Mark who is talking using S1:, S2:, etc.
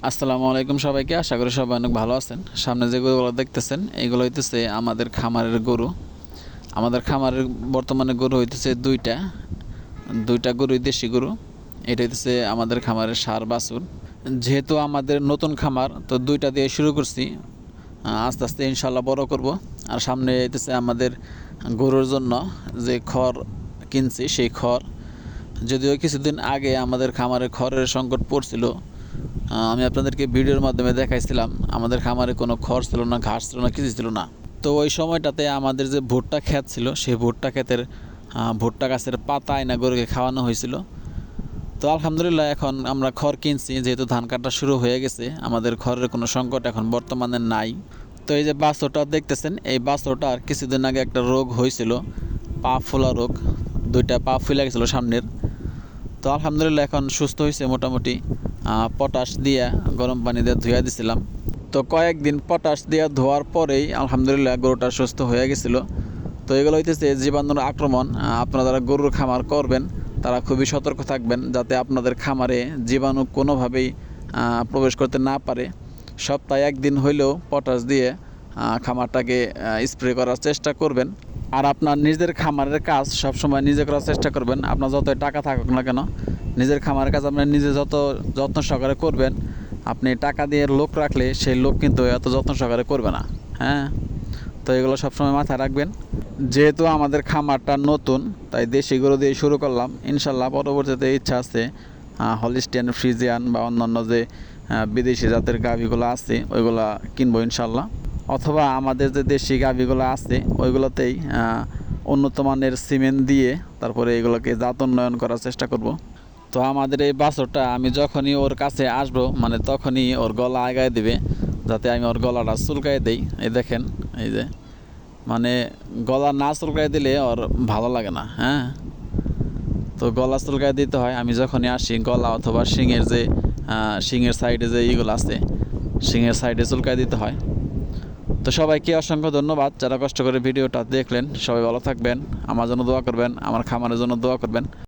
S1: আসসালামু আলাইকুম সবাইকে। আশা করি সবাই অনেক ভালো আছেন। সামনে যে গরুগুলো দেখতেছেন এইগুলো হইতেছে আমাদের খামারের গরু। আমাদের খামারের বর্তমানে গরু হইতেছে দুইটা গরুই দেশি গরু। এটা হইতেছে আমাদের খামারের ষাঁড় বাছুর। যেহেতু আমাদের নতুন খামার, তো দুইটা দিয়ে শুরু করছি। আস্তে আস্তে ইনশাল্লাহ বড় করব। আর সামনে হইতেছে আমাদের গরুর জন্য যে খড় কিনছি, সেই খড়, যদিও কিছুদিন আগে আমাদের খামারে খড়ের সংকট পড়ছিল। আমি আপনাদেরকে ভিডিওর মাধ্যমে দেখাইছিলাম আমাদের খামারে কোনো খড় ছিল না, ঘাস ছিল না, কিছু ছিল না। তো ওই সময়টাতে আমাদের যে ভুট্টা ক্ষেত ছিল, সেই ভুট্টা ক্ষেতের ভুট্টা গাছের পাতা আয়না গরুকে খাওয়ানো হয়েছিল। তো আলহামদুলিল্লাহ এখন আমরা খড় কিনছি, যেহেতু ধান কাটা শুরু হয়ে গেছে, আমাদের খড়ের কোনো সংকট এখন বর্তমানে নাই। তো এই যে বাছুরটা দেখতেছেন, এই বাছুরটার কিছুদিন আগে একটা রোগ হয়েছিল, পা ফোলা রোগ। দুইটা পা ফুলে গেছিলো সামনের। তো আলহামদুলিল্লাহ এখন সুস্থ হয়েছে মোটামুটি। পটাশ দিয়ে গরম পানি দিয়ে ধুয়ে দিছিলাম। তো কয়েকদিন পটাশ দিয়ে ধোয়ার পরেই আলহামদুলিল্লাহ গরুটা সুস্থ হয়ে গেছিলো। তো এগুলো হইতেছে জীবাণুর আক্রমণ। আপনারা যারা গরুর খামার করবেন তারা খুবই সতর্ক থাকবেন, যাতে আপনাদের খামারে জীবাণু কোনোভাবেই প্রবেশ করতে না পারে। সপ্তাহে একদিন হইলেও পটাশ দিয়ে খামারটাকে স্প্রে করার চেষ্টা করবেন। আর আপনার নিজের খামারের কাজ সবসময় নিজে করার চেষ্টা করবেন। আপনার যতই টাকা থাকুক না কেন, নিজের খামারের কাজ আপনি নিজে যত যত্ন সহকারে করবেন, আপনি টাকা দিয়ে লোক রাখলে সেই লোক কিন্তু এত যত্ন সহকারে করবে না। হ্যাঁ, তো এগুলো সবসময় মাথায় রাখবেন। যেহেতু আমাদের খামারটা নতুন, তাই দেশি গরু দিয়ে শুরু করলাম। ইনশাল্লাহ পরবর্তীতে ইচ্ছা আছে হলিস্টিয়ান, ফ্রিজিয়ান বা অন্যান্য যে বিদেশি জাতের গাভীগুলো আছে ওইগুলা কিনবো ইনশাল্লাহ। অথবা আমাদের যে দেশি গাভীগুলো আছে ওইগুলোতেই উন্নত মানের সিমেন্ট দিয়ে তারপরে এগুলোকে জাত উন্নয়ন করার চেষ্টা করব। তো আমাদের এই বাছুরটা আমি যখনই ওর কাছে আসবো, মানে তখনই ওর গলা আগায় দিবে, যাতে আমি ওর গলাটা চুলকায় দেই। এই দেখেন, এই যে মানে গলা না চুলকায় দিলে ওর ভালো লাগে না। হ্যাঁ, তো গলা চুলকায় দিতে হয়। আমি যখনই আসি গলা অথবা শিংয়ের সাইডে যে ইগুলো আছে, শিংয়ের সাইডে চুলকায় দিতে হয়। তো সবাইকে অসংখ্য ধন্যবাদ যারা কষ্ট করে ভিডিওটা দেখলেন। সবাই ভালো থাকবেন, আমার জন্য দোয়া করবেন, আমার খামারের জন্য দোয়া করবেন।